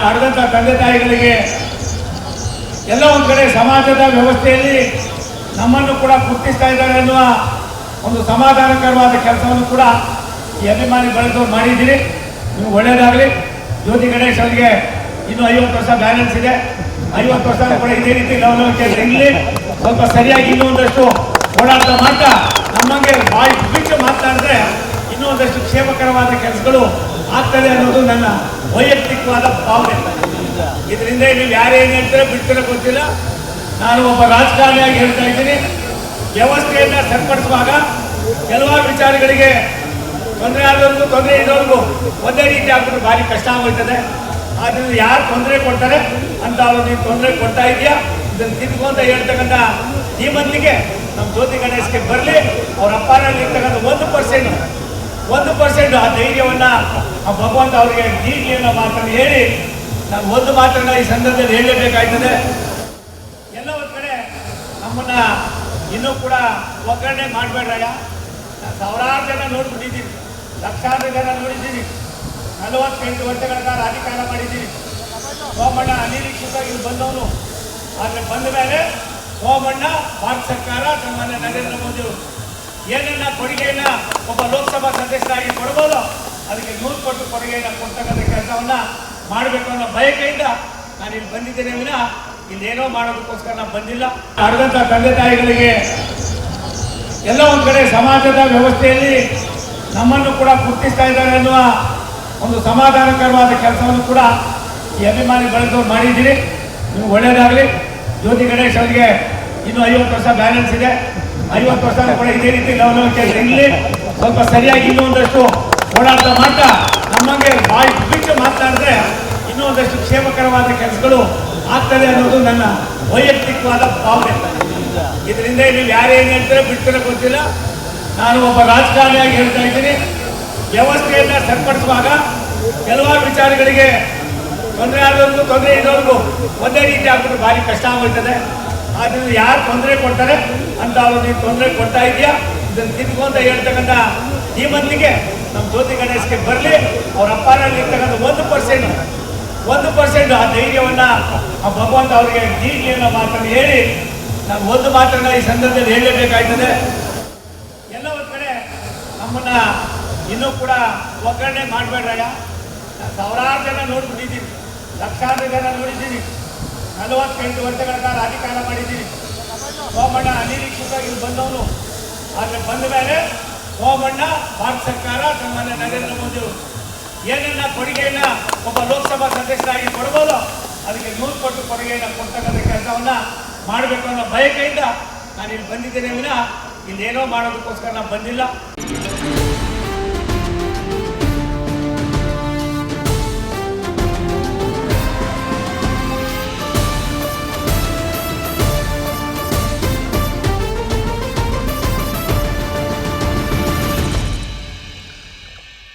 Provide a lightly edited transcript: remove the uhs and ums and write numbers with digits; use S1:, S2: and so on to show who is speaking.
S1: ನಡೆದಂಥ ತಂದೆ ತಾಯಿಗಳಿಗೆ ಎಲ್ಲ ಒಂದು ಕಡೆ ಸಮಾಜದ ವ್ಯವಸ್ಥೆಯಲ್ಲಿ ನಮ್ಮನ್ನು ಕೂಡ ಗುರುತಿಸ್ತಾ ಇದ್ದಾರೆ ಅನ್ನುವ ಒಂದು ಸಮಾಧಾನಕರವಾದ ಕೆಲಸವನ್ನು ಕೂಡ ಈ ಅಭಿಮಾನಿ ಬಳಸೋರು ಮಾಡಿದ್ದೀರಿ. ನೀವು ಒಳ್ಳೆಯದಾಗಲಿ. ಜ್ಯೋತಿ ಗಣೇಶ್ ಅವರಿಗೆ ಇನ್ನೂ 50 ವರ್ಷ ಬ್ಯಾಲೆನ್ಸ್ ಇದೆ. 50 ವರ್ಷ ಕೂಡ ಇದೇ ರೀತಿ ಲವಲವಿಕೆ ಇರಲಿ. ಸ್ವಲ್ಪ ಸರಿಯಾಗಿ ಇನ್ನೂ ಒಂದಷ್ಟು ಓಡಾಟ ಮಾಡ್ತಾ ನಮಗೆ ಬಾಯಿ ಬಿಟ್ಟು ಮಾತನಾಡಿದ್ರೆ ಇನ್ನೂ ಒಂದಷ್ಟು ಕ್ಷೇಮಕರವಾದ ಕೆಲಸಗಳು ಆಗ್ತದೆ ಅನ್ನೋದು ನನ್ನ ವೈಯಕ್ತಿಕವಾದ ಭಾವನೆ. ಇದರಿಂದ ನೀವು ಯಾರೇನು ಹೇಳ್ತಾರೆ ಬಿಡ್ತಾರೆ ಗೊತ್ತಿಲ್ಲ. ನಾನು ಒಬ್ಬ ರಾಜಕಾರಣಿಯಾಗಿ ಹೇಳ್ತಾ ಇದ್ದೀನಿ, ವ್ಯವಸ್ಥೆಯನ್ನು ಸರಿಪಡಿಸುವಾಗ ಕೆಲವಾರು ವಿಚಾರಗಳಿಗೆ ತೊಂದರೆ ಆದವ್ರಿಗೂ ತೊಂದರೆ ಇರೋರಿಗೂ ಒಂದೇ ರೀತಿ ಆಗ್ಬಿಟ್ಟು ಭಾರಿ ಕಷ್ಟ ಆಗೋಯ್ತದೆ. ಆದ್ದರಿಂದ ಯಾರು ತೊಂದರೆ ಕೊಡ್ತಾರೆ ಅಂತ ಅವರು ನೀವು ತೊಂದರೆ ಕೊಡ್ತಾ ಇದೆಯಾ ಇದನ್ನು ತಿದ್ದುಕೊಂತ ಹೇಳ್ತಕ್ಕಂಥ ಈ ಮಂದಿಗೆ ನಮ್ಮ ಜ್ಯೋತಿ ಗಣೇಶ್ಗೆ ಬರಲಿ. ಅವ್ರ ಅಪ್ಪನಲ್ಲಿ ಇರ್ತಕ್ಕಂಥ 1% ಆ ಧೈರ್ಯವನ್ನು ಆ ಭಗವಂತ ಅವರಿಗೆ ನೀಡಲಿ ಅನ್ನೋ ಮಾತನ್ನು ಹೇಳಿ ನಾನು ಒಂದು ಮಾತನ್ನು ಈ ಸಂದರ್ಭದಲ್ಲಿ ಹೇಳಲೇಬೇಕಾಗ್ತದೆ. ಎಲ್ಲ ಒಂದು ಕಡೆ ನಮ್ಮನ್ನ ಇನ್ನೂ ಕೂಡ ಒಗ್ಗರಣೆ ಮಾಡಬೇಡ್ರಯ್ಯ. ನಾನು ಸಾವಿರಾರು ಜನ ನೋಡ್ಬಿಟ್ಟಿದ್ದೀನಿ, ಲಕ್ಷಾಂತರ ಜನ ನೋಡಿದ್ದೀನಿ. 48 ವರ್ಷಗಳ ಕಾಲ ಅಧಿಕಾರ ಮಾಡಿದ್ದೀನಿ. ಸೋಮಣ್ಣ ಅನಿರೀಕ್ಷಿತವಾಗಿ ಬಂದವನು. ಆದರೆ ಬಂದ ಮೇಲೆ ಸೋಮಣ್ಣ ಭಾರತ ಸರ್ಕಾರ ಸನ್ಮಾನ್ಯ ನರೇಂದ್ರ ಮೋದಿ ಅವರು ಏನನ್ನ ಕೊಡುಗೆಯನ್ನ ಒಬ್ಬ ಲೋಕಸಭಾ ಸದಸ್ಯರಾಗಿ ಕೊಡ್ಬೋದು, ಅದಕ್ಕೆ 100 ಕೋಟಿ ಕೊಡುಗೆಯನ್ನು ಕೊಡ್ತಕ್ಕಂಥ ಕೆಲಸವನ್ನ ಮಾಡಬೇಕು ಅನ್ನೋ ಬಯಕೆಯಿಂದ ನಾನು ಇಲ್ಲಿ ಬಂದಿದ್ದೇನೆ ವಿನ ಇಲ್ಲೇನೋ ಮಾಡೋದಕ್ಕೋಸ್ಕರ ನಾನು ಬಂದಿಲ್ಲ. ನಡೆದಂಥ ತಂದೆ ತಾಯಿಗಳಿಗೆ ಎಲ್ಲ ಒಂದು ಕಡೆ ಸಮಾಜದ ವ್ಯವಸ್ಥೆಯಲ್ಲಿ ನಮ್ಮನ್ನು ಕೂಡ ಗುರುತಿಸ್ತಾ ಇದ್ದಾರೆ ಅನ್ನುವ ಒಂದು ಸಮಾಧಾನಕರವಾದ ಕೆಲಸವನ್ನು ಕೂಡ ಈ ಅಭಿಮಾನಿ ಬಳಸೋರು ಮಾಡಿದ್ದೀರಿ. ನೀವು ಒಳ್ಳೆಯದಾಗಲಿ. ಜ್ಯೋತಿ ಗಣೇಶ್ ಅವರಿಗೆ ಇನ್ನೂ 50 ವರ್ಷ ಬ್ಯಾಲೆನ್ಸ್ ಇದೆ. 50 ವರ್ಷ ಕೂಡ ಇದೇ ರೀತಿ ಲವಲವಿಕೆ ಇರಲಿ. ಸ್ವಲ್ಪ ಸರಿಯಾಗಿ ಇನ್ನೂ ಒಂದಷ್ಟು ಓಡಾಟ ಮಾಡ್ತಾ ನಮಗೆ ಬಾಯಿ ಬಿಟ್ಟು ಮಾತನಾಡಿದ್ರೆ ಇನ್ನೂ ಒಂದಷ್ಟು ಕ್ಷೇಮಕರವಾದ ಕೆಲಸಗಳು ಆಗ್ತದೆ ಅನ್ನೋದು ನನ್ನ ವೈಯಕ್ತಿಕವಾದ ಭಾವನೆ. ಇದರಿಂದ ನೀವು ಯಾರೇನು ಹೇಳ್ತಾರೆ ಬಿಡ್ತಾರೆ ಗೊತ್ತಿಲ್ಲ. ನಾನು ಒಬ್ಬ ರಾಜಕಾರಣಿಯಾಗಿ ಹೇಳ್ತಾ ಇದ್ದೀನಿ, ವ್ಯವಸ್ಥೆಯನ್ನು ಸರಿಪಡಿಸುವಾಗ ಕೆಲವಾರು ವಿಚಾರಗಳಿಗೆ ತೊಂದರೆ ಆದವ್ರಿಗೂ ತೊಂದರೆ ಇರೋರಿಗೂ ಒಂದೇ ರೀತಿ ಆಗ್ಬಿಟ್ಟು ಭಾರಿ ಕಷ್ಟ ಆಗೋಯ್ತದೆ. ಆದ್ದರಿಂದ ಯಾರು ತೊಂದರೆ ಕೊಡ್ತಾರೆ ಅಂತ ಅವರು ನೀವು ತೊಂದರೆ ಕೊಡ್ತಾ ಇದೆಯಾ ಇದನ್ನು ತಿದ್ದುಕೊಂತ ಹೇಳ್ತಕ್ಕಂಥ ಈ ಮಂದಿಗೆ ನಮ್ಮ ಜ್ಯೋತಿ ಗಣೇಶ್ಗೆ ಬರಲಿ. ಅವ್ರ ಅಪ್ಪನಲ್ಲಿ ಇರ್ತಕ್ಕಂಥ 1% ಆ ಧೈರ್ಯವನ್ನು ಆ ಭಗವಂತ ಅವರಿಗೆ ನೀಡಲಿ ಅನ್ನೋ ಮಾತನ್ನು ಹೇಳಿ ನಾನು ಒಂದು ಮಾತನ್ನು ಈ ಸಂದರ್ಭದಲ್ಲಿ ಹೇಳಲೇಬೇಕಾಗ್ತದೆ. ಎಲ್ಲ ಒಂದು ಕಡೆ ನಮ್ಮನ್ನ ಇನ್ನೂ ಕೂಡ ಒಗ್ಗರಣೆ ಮಾಡಬೇಡ್ರಯ್ಯ. ನಾನು ಸಾವಿರಾರು ಜನ ನೋಡ್ಬಿಟ್ಟಿದ್ದೀನಿ, ಲಕ್ಷಾಂತರ ಜನ ನೋಡಿದ್ದೀನಿ. 48 ವರ್ಷಗಳ ಕಾಲ ಅಧಿಕಾರ ಮಾಡಿದ್ದೀನಿ. ಸೋಮಣ್ಣ ಅನಿರೀಕ್ಷಿತವಾಗಿ ಬಂದವನು. ಆದರೆ ಬಂದ ಮೇಲೆ ಸೋಮಣ್ಣ ಭಾರತ ಸರ್ಕಾರ ಸನ್ಮಾನ್ಯ ನರೇಂದ್ರ ಮೋದಿ ಅವರು ಏನನ್ನ ಕೊಡುಗೆಯನ್ನು ಒಬ್ಬ ಲೋಕಸಭಾ ಸದಸ್ಯರಾಗಿ ಕೊಡ್ಬೋದು, ಅದಕ್ಕೆ 100 ಕೋಟಿ ಕೊಡುಗೆಯನ್ನು ಕೊಡ್ತಕ್ಕಂಥ ಕೆಲಸವನ್ನು ಮಾಡಬೇಕು ಅನ್ನೋ ಬಯಕೆಯಿಂದ ನಾನು ಇಲ್ಲಿ ಬಂದಿದ್ದೇನೆ ವಿನ ಇಲ್ಲೇನೋ ಮಾಡೋದಕ್ಕೋಸ್ಕರ ನಾನು ಬಂದಿಲ್ಲ.